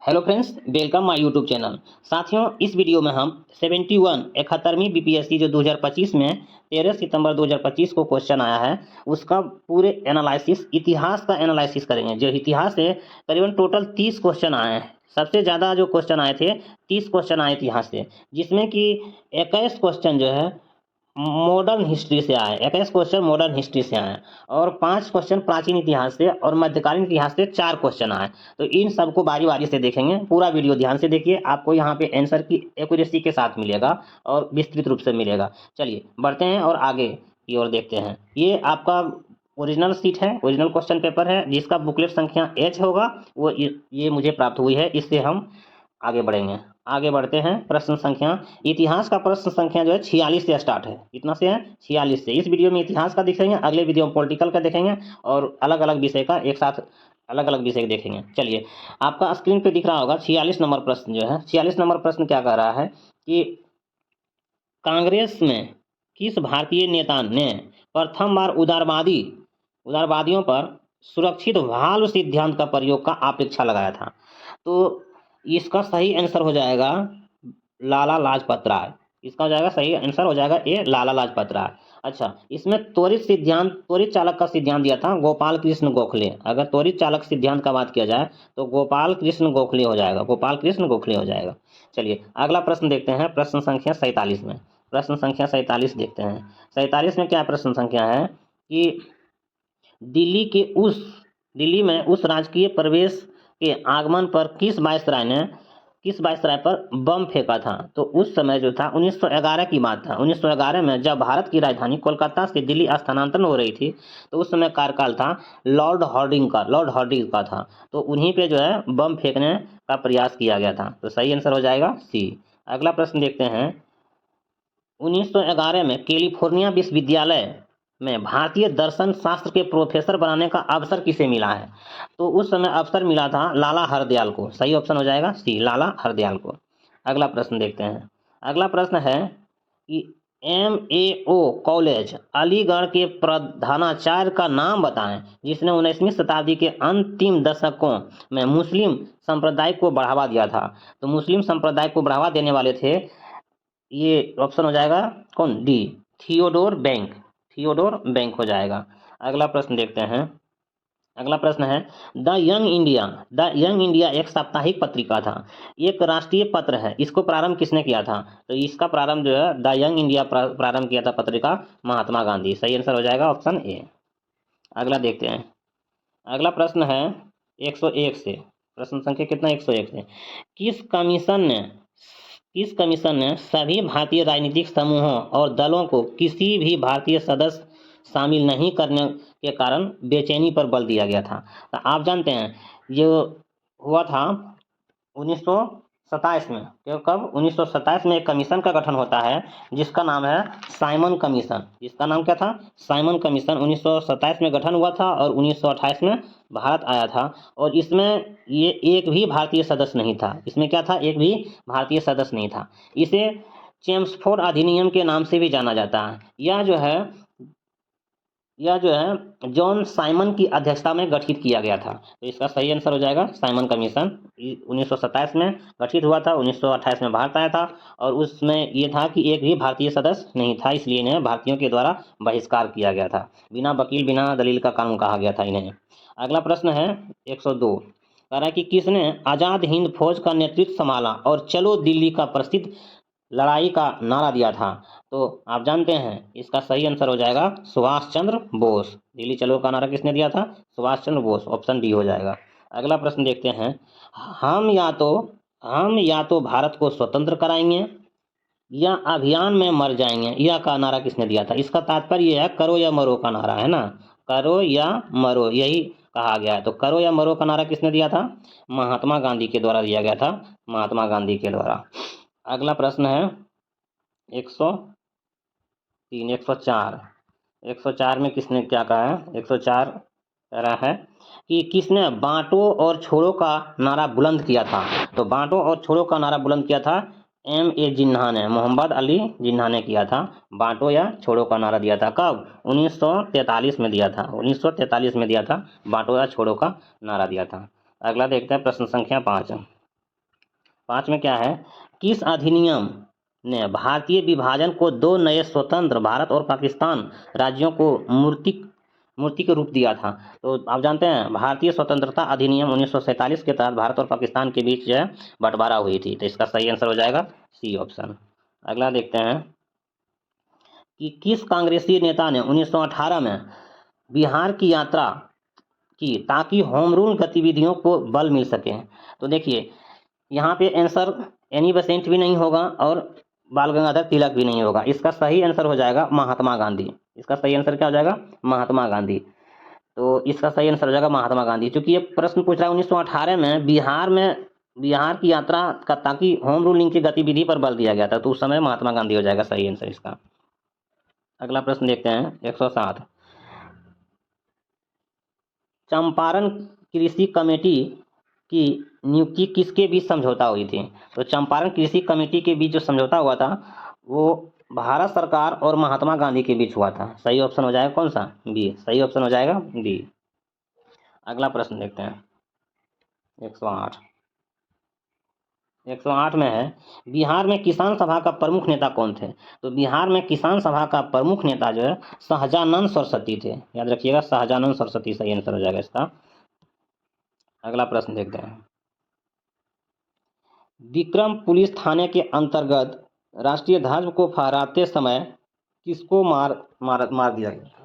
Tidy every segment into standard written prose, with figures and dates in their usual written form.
Hello friends, welcome my YouTube channel. साथियों, इस video में हम 71वीं बीपीएससी जो 2025 में 13 सितंबर 2025 को क्वेश्चन आया है, उसका पूरे एनालिसिस, इतिहास का एनालिसिस करेंगे। जो इतिहास है, करीबन टोटल 30 क्वेश्चन आए हैं। सबसे ज़्यादा जो क्वेश्चन आए थे, 30 क्वेश्चन आए इतिहास से, जिसमें कि 21 क्वेश्चन जो है मॉडर्न हिस्ट्री से आए। 21 क्वेश्चन मॉडर्न हिस्ट्री से आए और 5 क्वेश्चन प्राचीन इतिहास से और मध्यकालीन इतिहास से 4 क्वेश्चन आए। तो इन सबको बारी बारी से देखेंगे। पूरा वीडियो ध्यान से देखिए, आपको यहाँ पे आंसर की एक्यूरेसी के साथ मिलेगा और विस्तृत रूप से मिलेगा। चलिए बढ़ते हैं और आगे की ओर देखते हैं। ये आपका ओरिजिनल सीट है, ओरिजिनल क्वेश्चन पेपर है, जिसका बुकलेट संख्या H होगा, वो ये मुझे प्राप्त हुई है। इससे हम आगे बढ़ेंगे। आगे बढ़ते हैं। प्रश्न संख्या, इतिहास का प्रश्न संख्या जो है 46 से स्टार्ट है। कितना से है? 46 से। इस वीडियो में इतिहास का देखेंगे, अगले वीडियो में पॉलिटिकल का देखेंगे और अलग अलग विषय का एक साथ अलग अलग विषय देखेंगे। चलिए, आपका स्क्रीन पे दिख रहा होगा 46 नंबर प्रश्न जो है। 46 नंबर प्रश्न क्या कह रहा है कि कांग्रेस में किस भारतीय नेता ने प्रथम बार उदारवादियों पर सुरक्षित वाल्व सिद्धांत का प्रयोग का आपेक्षा लगाया था? तो इसका सही आंसर हो जाएगा लाला लाजपत राय। इसका हो जाएगा सही आंसर हो जाएगा ए, लाला लाजपत राय। अच्छा, इसमें त्वरित चालक का सिद्धांत दिया था गोपाल कृष्ण गोखले। अगर त्वरित चालक सिद्धांत का बात किया जाए तो गोपाल कृष्ण गोखले हो जाएगा, गोपाल कृष्ण गोखले हो जाएगा। चलिए अगला प्रश्न देखते हैं, प्रश्न संख्या 47 में। प्रश्न संख्या 47 देखते हैं। 47 में क्या प्रश्न संख्या है कि दिल्ली में उस राजकीय प्रवेश के आगमन पर किस वायसराय पर बम फेंका था? तो उस समय जो था 1911 की बात था। 1911 में जब भारत की राजधानी कोलकाता से दिल्ली स्थानांतरण हो रही थी, तो उस समय कार्यकाल था लॉर्ड हार्डिंग का था। तो उन्हीं पे जो है बम फेंकने का प्रयास किया गया था। तो सही आंसर हो जाएगा सी। अगला प्रश्न देखते हैं। 1911 में कैलिफोर्निया विश्वविद्यालय में भारतीय दर्शन शास्त्र के प्रोफेसर बनाने का अवसर किसे मिला है? तो उस समय अवसर मिला था लाला हरदयाल को। सही ऑप्शन हो जाएगा सी, लाला हरदयाल को। अगला प्रश्न देखते हैं। अगला प्रश्न है कि MAO कॉलेज अलीगढ़ के प्रधानाचार्य का नाम बताएं जिसने 19वीं शताब्दी के अंतिम दशकों में मुस्लिम संप्रदाय को बढ़ावा दिया था। तो मुस्लिम संप्रदाय को बढ़ावा देने वाले थे, ये ऑप्शन हो जाएगा कौन? डी, थियोडोर बैंक हो जाएगा। अगला प्रश्न देखते हैं। अगला प्रश्न है, द यंग इंडिया एक साप्ताहिक पत्रिका था, एक राष्ट्रीय पत्र है। इसको प्रारंभ किसने किया था? तो इसका प्रारंभ जो है द यंग इंडिया प्रारंभ किया था पत्रिका महात्मा गांधी। सही आंसर हो जाएगा ऑप्शन ए। अगला देखते हैं। अगला प्रश्न है 101 से। प्रश्न संख्या कितना? 101 से। किस कमीशन ने सभी भारतीय राजनीतिक समूहों और दलों को किसी भी भारतीय सदस्य शामिल नहीं करने के कारण बेचैनी पर बल दिया गया था? तो आप जानते हैं जो हुआ था 1927 में। कब? 1927 में एक कमीशन का गठन होता है जिसका नाम है साइमन कमीशन। जिसका नाम क्या था? Simon commission. 1927 में गठन हुआ था और 1928 में भारत आया था। और इसमें ये एक भी भारतीय सदस्य नहीं था। इसमें क्या था? एक भी भारतीय सदस्य नहीं था। इसे चेम्सफोर्ड अधिनियम के नाम से भी जाना जाता है। यह जो है जॉन साइमन की अध्यक्षता में गठित किया गया था। तो इसका सही आंसर हो जाएगा साइमन कमीशन। 1927 में गठित हुआ था, 1928 में भारत आया था और उसमें ये था कि एक भी भारतीय सदस्य नहीं था, इसलिए इन्हें भारतीयों के द्वारा बहिष्कार किया गया था। बिना वकील बिना दलील का कानून कहा गया था इन्हें। अगला प्रश्न है 102। कह रहा है कि किसने आज़ाद हिंद फौज का नेतृत्व संभाला और चलो दिल्ली का प्रसिद्ध लड़ाई का नारा दिया था? तो आप जानते हैं इसका सही आंसर हो जाएगा सुभाष चंद्र बोस। दिल्ली चलो का नारा किसने दिया था? सुभाष चंद्र बोस। ऑप्शन डी हो जाएगा। अगला प्रश्न देखते हैं। हम या तो भारत को स्वतंत्र कराएंगे या अभियान में मर जाएंगे, यह का नारा किसने दिया था? इसका तात्पर्य है करो या मरो का नारा है ना, करो या मरो, यही कहा गया है। तो करो या मरो का नारा किसने दिया था? महात्मा गांधी के द्वारा दिया गया था, महात्मा गांधी के द्वारा। अगला प्रश्न है 103, 104 में किसने क्या कहा है? 104 कह रहा है कि किसने बांटो और छोड़ो का नारा बुलंद किया था? तो बांटो और छोड़ो का नारा बुलंद किया था MA जिन्ना ने, मोहम्मद अली जिन्ना ने किया था। बांटो या छोड़ो का नारा दिया था कब? 1943 में दिया था। 1943 में दिया था, बांटो या छोड़ो का नारा दिया था। अगला देखते हैं प्रश्न संख्या 5। 5 में क्या है, किस अधिनियम ने भारतीय विभाजन को 2 नए स्वतंत्र भारत और पाकिस्तान राज्यों को मूर्ति के रूप दिया था? तो आप जानते हैं भारतीय स्वतंत्रता अधिनियम 1947 के तहत भारत और पाकिस्तान के बीच जो है बंटवारा हुई थी। तो इसका सही आंसर हो जाएगा सी ऑप्शन। अगला देखते हैं कि किस कांग्रेसी नेता ने 1918 में बिहार की यात्रा की ताकि होम रूल गतिविधियों को बल मिल सके? तो देखिए यहाँ पे आंसर एनी बेसेंट भी नहीं होगा और बाल गंगाधर तिलक भी नहीं होगा। इसका सही आंसर हो जाएगा महात्मा गांधी। इसका सही आंसर क्या हो जाएगा? महात्मा गांधी। तो इसका सही आंसर हो जाएगा महात्मा गांधी, क्योंकि ये प्रश्न पूछ रहा है 1918 में बिहार की यात्रा का ताकि होम रूलिंग की गतिविधि पर बल दिया गया था, तो उस समय महात्मा गांधी हो जाएगा सही आंसर इसका। अगला प्रश्न देखते हैं 107। चंपारण कृषि कमेटी की नियुक्ति किसके बीच समझौता हुई थी? तो चंपारण कृषि कमेटी के बीच जो समझौता हुआ था वो भारत सरकार और महात्मा गांधी के बीच हुआ था। सही ऑप्शन हो जाएगा कौन सा? बी। सही ऑप्शन हो जाएगा बी। अगला प्रश्न देखते हैं 108। 108 में है बिहार में किसान सभा का प्रमुख नेता कौन थे? तो बिहार में किसान सभा का प्रमुख नेता जो है सहजानंद सरस्वती थे। याद रखिएगा सहजानंद सरस्वती सही आंसर हो जाएगा इसका। अगला प्रश्न देखते हैं विक्रम पुलिस थाने के अंतर्गत राष्ट्रीय ध्वज को फहराते समय किसको मार दिया गया?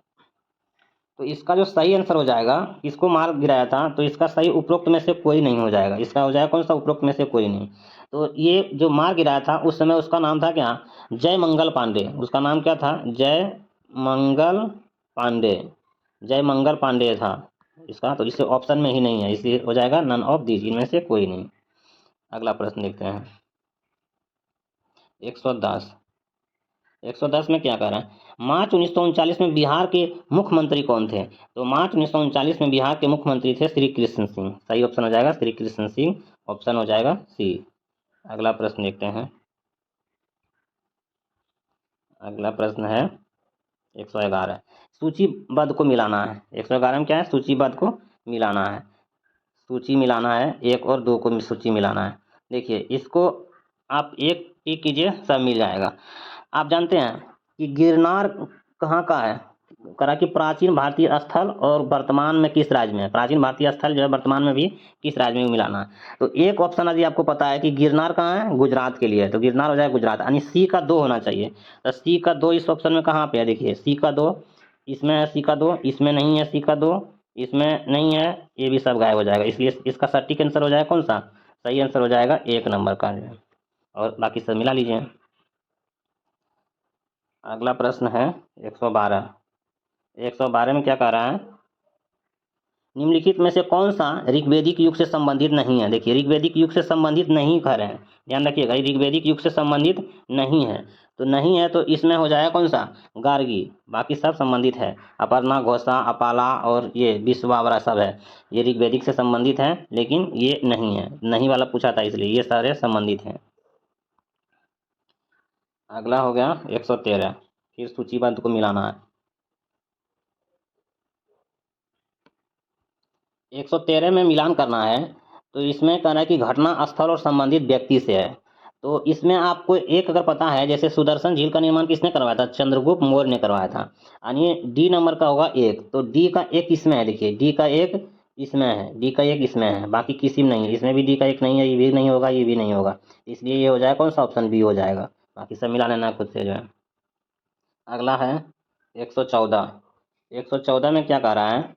तो इसका जो सही आंसर हो जाएगा किसको मार गिराया था, तो इसका सही उपरोक्त में से कोई नहीं हो जाएगा। इसका हो जाएगा कौन सा? उपरोक्त में से कोई नहीं। तो ये जो मार गिराया था उस समय उसका नाम था क्या? जय मंगल पांडे। उसका नाम क्या था? जय मंगल पांडे। जय मंगल पांडे था इसका। तो इसे ऑप्शन में ही नहीं है, इसलिए हो जाएगा नन ऑफ दीज, इनमें से कोई नहीं। अगला प्रश्न देखते हैं 110। 110 में क्या कह रहा है? मार्च 1939 में बिहार के मुख्यमंत्री कौन थे? तो मार्च 1939 में बिहार के मुख्यमंत्री थे श्री कृष्ण सिंह। सही ऑप्शन हो जाएगा श्री कृष्ण सिंह। ऑप्शन हो जाएगा सी। अगला प्रश्न देखते हैं। अगला प्रश्न है 111। सूचीबद्ध को मिलाना है। 111 में क्या है? सूचीबद्ध को मिलाना है। सूची मिलाना है 1 और 2 को सूची मिलाना है। देखिए इसको आप एक टिक कीजिए सब मिल जाएगा। आप जानते हैं कि गिरनार कहाँ का है? करा कि प्राचीन भारतीय स्थल और वर्तमान में किस राज्य में है? प्राचीन भारतीय स्थल जो है वर्तमान में भी किस राज्य में मिलाना है? तो एक ऑप्शन यदि आपको पता है कि गिरनार कहाँ है, गुजरात के लिए है, तो गिरनार हो जाएगा गुजरात। यानी सी का 2 होना चाहिए। तो सी का 2 इस ऑप्शन में कहाँ पे है? देखिए सी का 2 इसमें है, सी का 2 इसमें नहीं है, सी का 2 इसमें नहीं है, ये भी सब गायब हो जाएगा। इसलिए इसका सटीक आंसर हो जाएगा कौन सा? सही आंसर हो जाएगा 1 नंबर का जो है, और बाकी सब मिला लीजिए। अगला प्रश्न है 112। 112 में क्या कह रहा है? निम्नलिखित में से कौन सा ऋग्वेदिक युग से संबंधित नहीं है? देखिए ऋग्वेदिक युग से संबंधित नहीं कर रहे हैं, ध्यान रखिएगा ऋग्वेदिक युग से संबंधित नहीं है। तो नहीं है तो इसमें हो जाएगा कौन सा? गार्गी। बाकी सब संबंधित है, अपर्णा, घोषा, अपाला और ये विश्वावरा सब है, ये ऋग्वेदिक से संबंधित है, लेकिन ये नहीं है। नहीं वाला पूछा था इसलिए ये सारे संबंधित हैं। अगला हो गया 113। फिर सूचीबद्ध को मिलाना है। 113 में मिलान करना है। तो इसमें कहना है कि घटना स्थल और संबंधित व्यक्ति से है। तो इसमें आपको एक अगर पता है, जैसे सुदर्शन झील का निर्माण किसने करवाया था? चंद्रगुप्त मौर्य ने करवाया था। यानी डी नंबर का होगा 1। तो डी का 1 इसमें है, देखिए डी का 1 इसमें है, डी का 1 इसमें है, बाकी किसी में नहीं है। इसमें भी डी का 1 नहीं है, ये भी नहीं होगा, ये भी नहीं होगा, इसलिए ये हो जाएगा कौन सा? ऑप्शन बी हो जाएगा। बाकी सब मिला लेना खुद से जो है। अगला है 114। 114 में क्या कह रहा है?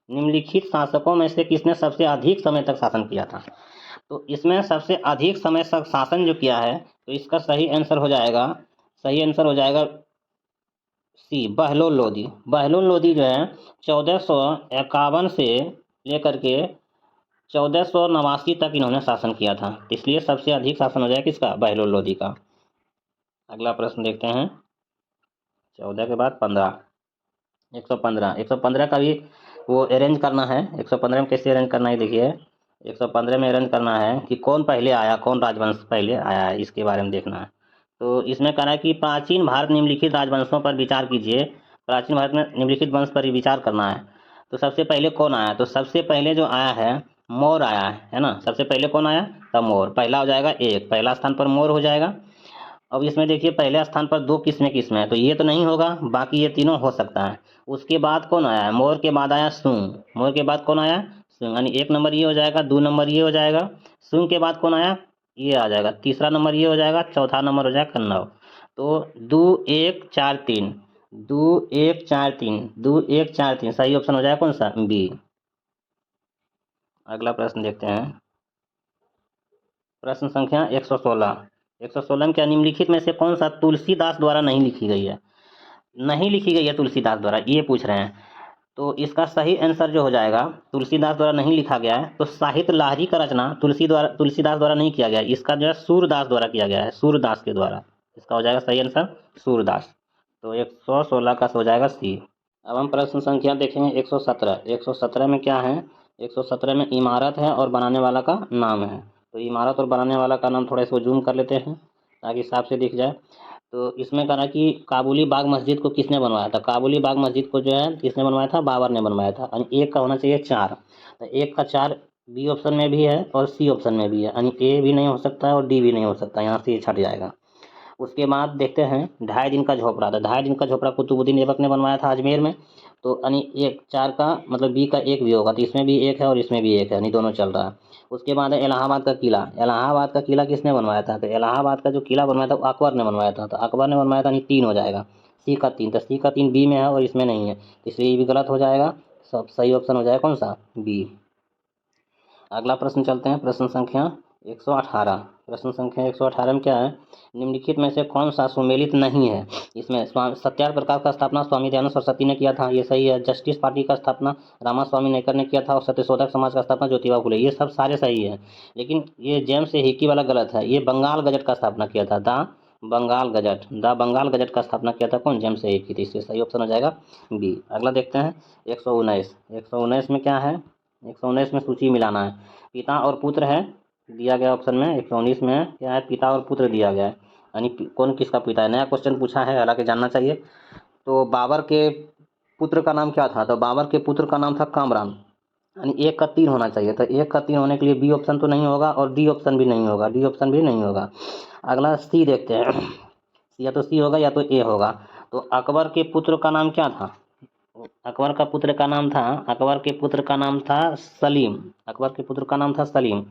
निम्नलिखित शासकों में से किसने सबसे अधिक समय तक शासन किया था? तो इसमें सबसे अधिक समय तक शासन जो किया है, तो इसका सही आंसर हो जाएगा सी, बहलोल लोधी। बहलोल लोधी जो है 1451 से लेकर के 1489 तक इन्होंने शासन किया था, इसलिए सबसे अधिक शासन हो जाएगा किसका? बहलोल लोधी का। अगला प्रश्न देखते हैं 14 के बाद 15। 115 का भी वो अरेंज करना है। 115 में कैसे अरेंज करना है? देखिए 115 में अरेंज करना है कि कौन पहले आया, कौन राजवंश पहले आया है, इसके बारे में देखना है। तो इसमें कहना है कि प्राचीन भारत निम्नलिखित राजवंशों पर विचार कीजिए। प्राचीन भारत में निम्नलिखित वंश पर ही विचार करना है। तो सबसे पहले कौन आया? तो सबसे पहले जो आया है मोर आया है ना, सबसे पहले कौन आया था, मोर। पहला हो जाएगा एक, पहला स्थान पर मोर हो जाएगा। अब इसमें देखिए पहले स्थान पर दो किस्में किस्में है, तो ये तो नहीं होगा, बाकी ये तीनों हो सकता है। उसके बाद कौन आया, मोर के बाद आया सूंग, मोर के बाद कौन आया, सूंग, यानी एक नंबर ये हो जाएगा, दो नंबर ये हो जाएगा, सूंग के बाद कौन आया, ये आ जाएगा, तीसरा नंबर ये हो जाएगा, चौथा नंबर हो जाएगा कन्नव। तो 2 1 4 3, 2 1 4 3, 2 1 4 3 सही ऑप्शन हो जाएगा कौन सा, बी। अगला प्रश्न देखते हैं, प्रश्न संख्या 116। 116 में क्या, निम्नलिखित में से कौन सा तुलसीदास द्वारा नहीं लिखी गई है, नहीं लिखी गई है तुलसीदास द्वारा, ये पूछ रहे हैं। तो इसका सही आंसर जो हो जाएगा, तुलसीदास द्वारा नहीं लिखा गया है, तो साहित्य लहरी का रचना तुलसीदास द्वारा नहीं किया गया है, इसका जो है सूरदास द्वारा किया गया है, सूरदास के द्वारा। इसका हो जाएगा सही आंसर सूरदास। तो 116 का हो जाएगा सी। अब हम प्रश्न संख्या देखेंगे 117। 117 में क्या है, 117 में इमारत है और बनाने वाला का नाम है। तो इमारत और बनाने वाला का नाम थोड़ा इसको जूम कर लेते हैं ताकि साफ से दिख जाए। तो इसमें कहा कि काबुली बाग मस्जिद को किसने बनवाया था, काबुली बाग मस्जिद को जो है किसने बनवाया था, बाबर ने बनवाया था। यानी एक का होना चाहिए 4, तो एक का 4 बी ऑप्शन में भी है और सी ऑप्शन में भी है, यानी ए भी नहीं हो सकता है और डी भी नहीं हो सकता, यहाँ से ये छट जाएगा। उसके बाद देखते हैं 2.5 दिन का झोपड़ा था, 2.5 दिन का झोपड़ा कुतुबुद्दीन ऐबक ने बनवाया था अजमेर में। तो यानी एक 4 का मतलब बी का एक भी होगा, तो इसमें भी एक है और इसमें भी एक है, यानी दोनों चल रहा है। उसके बाद है इलाहाबाद का किला, इलाहाबाद का किला किसने बनवाया था, तो इलाहाबाद का जो किला बनवाया था वो अकबर ने बनवाया था, तो अकबर ने बनवाया था, यानी 3 हो जाएगा। सी का 3, तो सी का 3 बी में है और इसमें नहीं है, इसलिए ये भी गलत हो जाएगा। सब सही ऑप्शन हो जाएगा कौन सा, बी। अगला प्रश्न चलते हैं, प्रश्न संख्या 118। प्रश्न संख्या 118 में क्या है, निम्नलिखित में से कौन सा सुमेलित नहीं है। इसमें सत्याग्रह प्रकाश का स्थापना स्वामी दयानंद सरस्वती ने किया था, ये सही है। जस्टिस पार्टी का स्थापना रामास्वामी नेकर ने किया था और सत्यशोधक समाज का स्थापना ज्योतिबा फुले, ये सब सारे सही है। लेकिन ये जेम्स हिकी वाला गलत है, ये बंगाल गजट का स्थापना किया था, द बंगाल गजट का स्थापना किया था कौन, जेम्स हिकी, तो इससे सही ऑप्शन हो जाएगा बी। अगला देखते हैं 119। 119 में क्या है, 119 में सूची मिलाना है, पिता और पुत्र है दिया गया ऑप्शन में। 119 में क्या है, पिता और पुत्र दिया गया है, यानी कौन किसका पिता है, नया क्वेश्चन पूछा है, हालांकि जानना चाहिए। तो बाबर के पुत्र का नाम क्या था, तो बाबर के पुत्र का नाम था कामरान, यानी 1 का 3 होना चाहिए, तो 1 का 3 होने के लिए बी ऑप्शन तो नहीं होगा और डी ऑप्शन भी नहीं होगा, डी ऑप्शन भी नहीं होगा। अगला सी देखते हैं, या तो सी होगा या तो ए होगा। तो अकबर के पुत्र का नाम क्या था, अकबर का पुत्र का नाम था, अकबर के पुत्र का नाम था सलीम, अकबर के पुत्र का नाम था सलीम।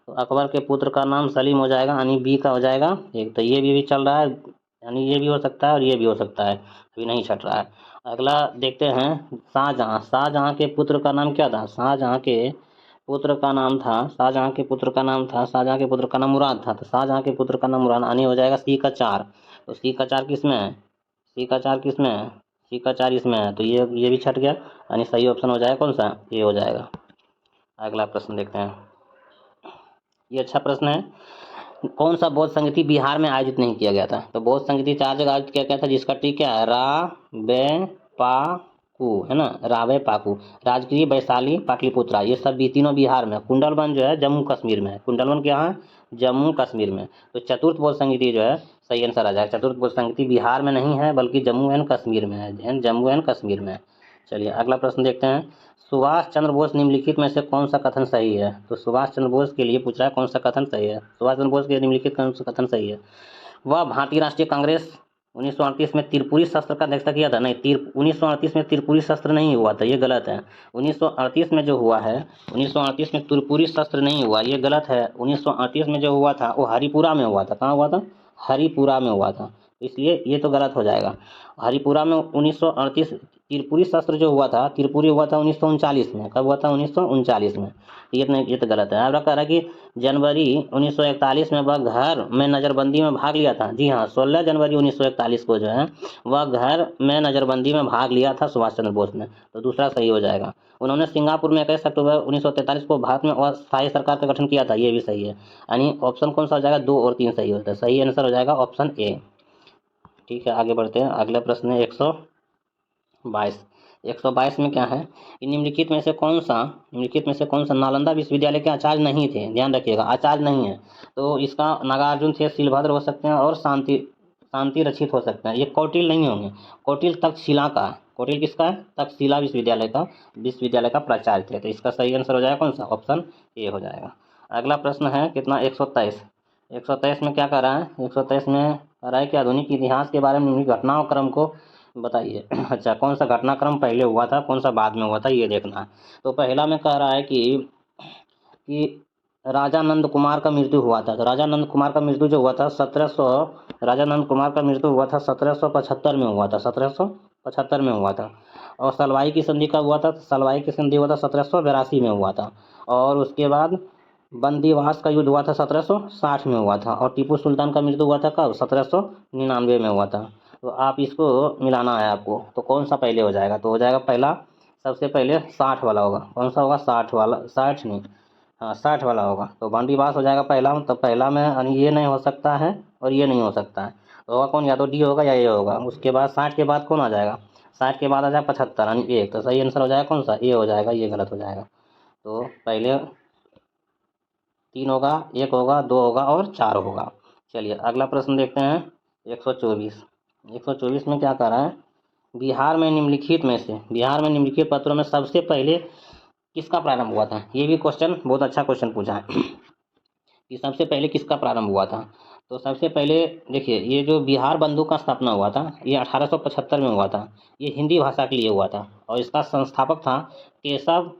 तो अकबर के पुत्र का नाम सलीम हो जाएगा, यानी बी का हो जाएगा एक। तो ये भी चल रहा है, यानी ये भी हो सकता है और ये भी हो सकता है, अभी नहीं छट रहा है। अगला देखते हैं शाहजहाँ। शाहजहाँ के पुत्र का नाम क्या था, शाहजहाँ के पुत्र का नाम था, शाहजहाँ के पुत्र का नाम था, शाहजहाँ के पुत्र का नाम मुराद था, तो शाहजहाँ के पुत्र का नाम मुराद, यानी हो जाएगा सी का 4। तो सी का 4 किस में है, सी का 4 किस में है, सी का 4 इसमें है, तो ये भी छट गया, यानी सही ऑप्शन हो जाएगा कौन सा, ये हो जाएगा। अगला प्रश्न देखते हैं, ये अच्छा प्रश्न है, कौन सा बौद्ध संगीति बिहार में आयोजित नहीं किया गया था, तो बौद्ध संगीति 4 जगह आयोजित किया गया था, जिसका टी क्या है, रा बे पा कू है ना, रावे पाकू, राजगीर, वैशाली, पाटलिपुत्रा, ये सब भी तीनों बिहार में। कुंडलवन जो है जम्मू कश्मीर में है, कुंडलवन क्या है, जम्मू कश्मीर में। तो चतुर्थ बौद्ध संगीति जो है सही आंसर आ जाएगा, चतुर्थ बौद्ध संगीति बिहार में नहीं है बल्कि जम्मू एंड कश्मीर में है, जम्मू एंड कश्मीर में है। चलिए अगला प्रश्न देखते हैं, सुभाष चंद्र बोस निम्नलिखित में से कौन सा कथन सही है, तो सुभाष चंद्र बोस के लिए पूछ रहा है कौन सा कथन सही है, सुभाष चंद्र बोस के निम्नलिखित कौन सा कथन सही है। वह भारतीय राष्ट्रीय कांग्रेस 1938 में त्रिपुरी शस्त्र का अध्यक्षता किया था, नहीं 1938 में त्रिपुरी शस्त्र नहीं हुआ था, ये गलत है। 1938 में जो हुआ है, 1938 में त्रिपुरी शस्त्र नहीं हुआ, ये गलत है। 1938 में जो हुआ था वो हरिपुरा में हुआ था, कहाँ हुआ था, हरिपुरा में हुआ था, इसलिए ये तो गलत हो जाएगा। हरिपुरा में 1938 त्रिपुरी शस्त्र जो हुआ था, त्रिपुरी हुआ था 1939 में, कब हुआ था, 1939 में, ये तो गलत है। अब कह रहा है कि जनवरी 1941 में वह घर में नज़रबंदी में भाग लिया था, जी हाँ 16 जनवरी 1941 को जो है वह घर में नज़रबंदी में भाग लिया था सुभाष चंद्र बोस ने, तो दूसरा सही हो जाएगा। उन्होंने सिंगापुर में 21 अक्टूबर 1943 को भारत में अस्थायी सरकार का गठन किया था, ये भी सही है, यानी ऑप्शन कौन सा हो जाएगा, 2 और 3 सही होता है, सही आंसर हो जाएगा ऑप्शन ए। ठीक है आगे बढ़ते हैं, अगला प्रश्न है 122। 122 में क्या है कि निम्नलिखित में से कौन सा नालंदा विश्वविद्यालय के आचार्य नहीं थे, ध्यान रखिएगा आचार्य नहीं है, तो इसका नागार्जुन थे, शिलभद्र हो सकते हैं और शांति रक्षित हो सकते हैं। ये कौटिल्य नहीं होंगे, कौटिल्य तक्षशिला का है। कौटिल्य किसका है? तक्षशिला विश्वविद्यालय का प्राचार्य थे। तो इसका सही आंसर हो जाएगा कौन सा? ऑप्शन ए हो जाएगा। अगला प्रश्न है कितना? 123। 123 में क्या कर रहा है? 123 में कह रहा है कि आधुनिक इतिहास के बारे में निम्नलिखित घटनाओं क्रम को बताइए। अच्छा, कौन सा घटनाक्रम पहले हुआ था, कौन सा बाद में हुआ था, ये देखना है। तो पहला में कह रहा है कि राजा नंद कुमार का मृत्यु हुआ था। तो राजा नंद कुमार का मृत्यु जो हुआ था 1775 में हुआ था। 1775 में हुआ था। और सलवाई की संधि कब हुआ था? सलवाई की संधि हुआ था 1782 में हुआ था। और उसके बाद बंदीवास का युद्ध हुआ था 1760 में हुआ था। और टीपू सुल्तान का मृत्यु हुआ था कब? 1799 में हुआ था। तो आप इसको मिलाना है आपको। तो कौन सा पहले हो जाएगा? तो हो जाएगा पहला, सबसे पहले 60 वाला होगा। कौन सा होगा? 60 वाला, 60 नहीं, हाँ 60 वाला होगा। तो बंदीवास हो जाएगा पहला। तो पहला में यानी ये नहीं हो सकता है और ये नहीं हो सकता है। तो होगा कौन? या तो डी होगा या ए होगा। उसके बाद 60 के बाद कौन आ जाएगा? 60 के बाद आ जाएगा 75 यानी 1। तो सही आंसर हो जाएगा कौन सा? ए हो जाएगा। ये गलत हो जाएगा। तो पहले 3 होगा, 1 होगा, 2 होगा और 4 होगा। चलिए अगला प्रश्न देखते हैं। 124 में क्या कर रहा है? बिहार में निम्नलिखित पत्रों में सबसे पहले किसका प्रारंभ हुआ था? ये भी क्वेश्चन बहुत अच्छा क्वेश्चन पूछा है कि सबसे पहले किसका प्रारंभ हुआ था। तो सबसे पहले देखिए, ये जो बिहार बंधु का स्थापना हुआ था ये 1875 में हुआ था। ये हिंदी भाषा के लिए हुआ था। और इसका संस्थापक था केशव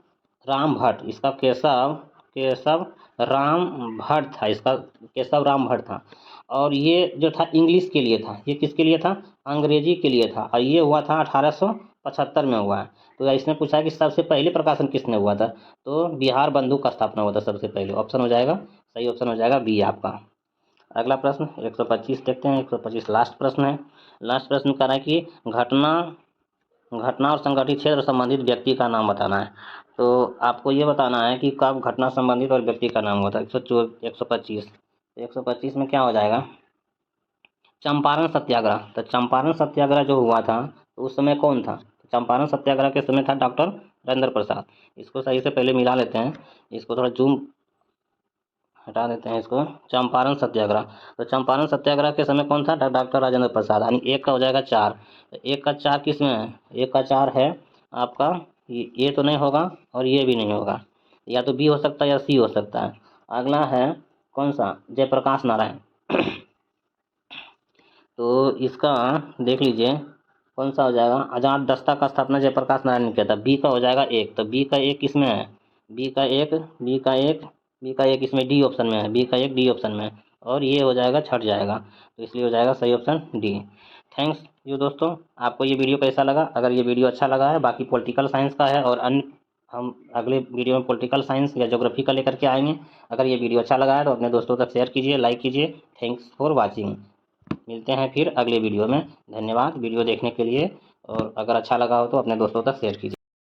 राम भट्ट। इसका केशव राम भट्ट था। इसका केशव राम भट्ट था। और ये जो था इंग्लिश के लिए था। ये किसके लिए था? अंग्रेजी के लिए था। और ये हुआ था 1875 में हुआ है। तो इसने पूछा कि सबसे पहले प्रकाशन किसने हुआ था? तो बिहार बंधु का स्थापना हुआ था सबसे पहले। ऑप्शन हो जाएगा, सही ऑप्शन हो जाएगा बी आपका। अगला प्रश्न 125 देखते हैं। 125 लास्ट प्रश्न है। लास्ट प्रश्न कह रहा है कि घटना और संगठित क्षेत्र संबंधित व्यक्ति का नाम बताना है। तो आपको ये बताना है कि कब घटना संबंधित और व्यक्ति का नाम हुआ था। 125 में क्या हो जाएगा? चंपारण सत्याग्रह। तो चंपारण सत्याग्रह जो हुआ था तो उस समय कौन था? चंपारण सत्याग्रह के समय था डॉक्टर राजेंद्र प्रसाद। इसको सही से पहले मिला लेते हैं। इसको थोड़ा जूम हटा देते हैं इसको। चंपारण सत्याग्रह, तो चंपारण सत्याग्रह के समय कौन था? डॉक्टर राजेंद्र प्रसाद। यानी 1 का हो जाएगा 4। तो 1 का 4 किस में है? 1 का 4 है आपका, ये तो नहीं होगा और ये भी नहीं होगा। या तो बी हो सकता है या सी हो सकता है। अगला है कौन सा? जयप्रकाश नारायण। तो इसका देख लीजिए कौन सा हो जाएगा? आजाद दस्ता का स्थापना जयप्रकाश नारायण ने किया था। बी का हो जाएगा 1। तो बी का 1 किसमें है? बी का एक इसमें डी ऑप्शन में है। बी का 1 डी ऑप्शन में है। और ये हो जाएगा, छट जाएगा। तो इसलिए हो जाएगा सही ऑप्शन डी। थैंक्स यू दोस्तों। आपको ये वीडियो कैसा लगा? अगर ये वीडियो अच्छा लगा है, बाकी पॉलिटिकल साइंस का है और अन्य हम अगले वीडियो में पॉलिटिकल साइंस या ज्योग्राफी का लेकर के आएंगे। अगर ये वीडियो अच्छा लगा है तो अपने दोस्तों तक शेयर कीजिए, लाइक कीजिए। Thanks for watching. मिलते हैं फिर अगले वीडियो में। धन्यवाद वीडियो देखने के लिए। और अगर अच्छा लगा हो तो अपने दोस्तों तक शेयर कीजिए।